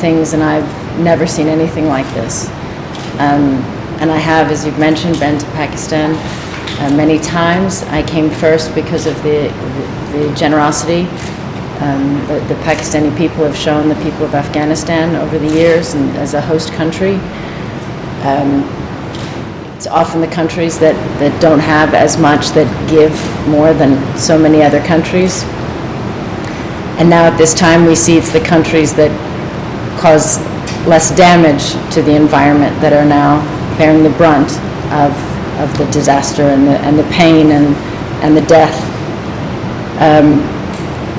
things, and I've never seen anything like this. And I have, as you've mentioned, been to Pakistan many times. I came first because of the generosity the Pakistani people have shown the people of Afghanistan over the years, and as a host country. It's often the countries that don't have as much that give more than so many other countries. And now at this time we see it's the countries that cause less damage to the environment that are now bearing the brunt of the disaster and the pain and the death.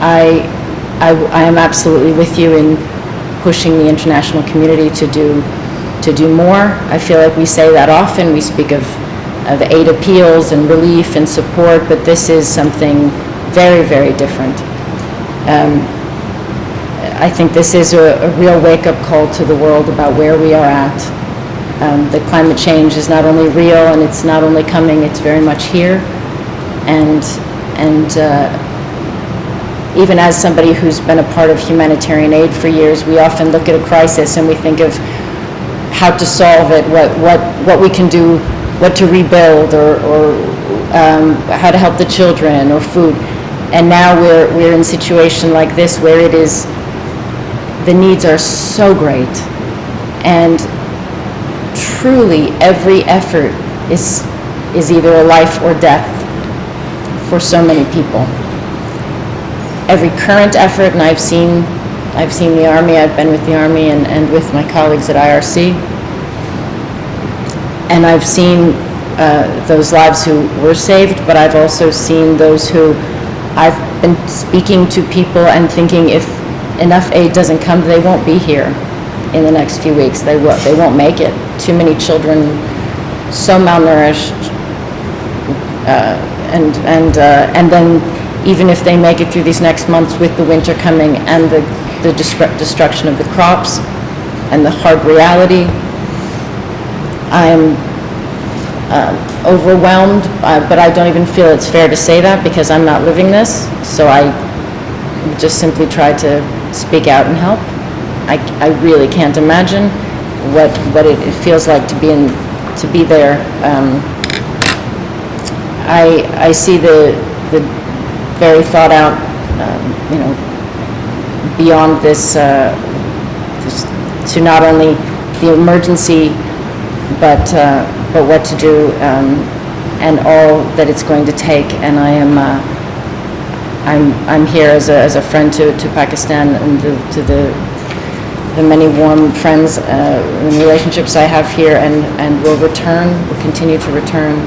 I am absolutely with you in pushing the international community to do more. I feel like we say that often. We speak of aid appeals and relief and support, but this is something very, very different. I think this is a real wake-up call to the world about where we are at. The climate change is not only real and it's not only coming, it's very much here. And even as somebody who's been a part of humanitarian aid for years, we often look at a crisis and we think of how to solve it, what we can do, what to rebuild, or how to help the children, or food. And now we're in a situation like this where it is, the needs are so great, and truly every effort is either a life or death for so many people. Every current effort, and I've seen the Army, I've been with the Army and with my colleagues at IRC, and I've seen those lives who were saved, but I've also seen those who I've been speaking to people and thinking if enough aid doesn't come, they won't be here in the next few weeks. They won't make it. Too many children, so malnourished, and then even if they make it through these next months with the winter coming and the destruction of the crops and the hard reality, I'm overwhelmed, but I don't even feel it's fair to say that because I'm not living this, so I just simply try to speak out and help. I really can't imagine what it feels like to be there. I see the very thought out, beyond this, to not only the emergency, but what to do, and all that it's going to take. And I'm here as a friend to Pakistan and to the many warm friends and relationships I have here, and will continue to return.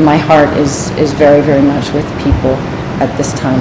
My heart is very, very much with people at this time.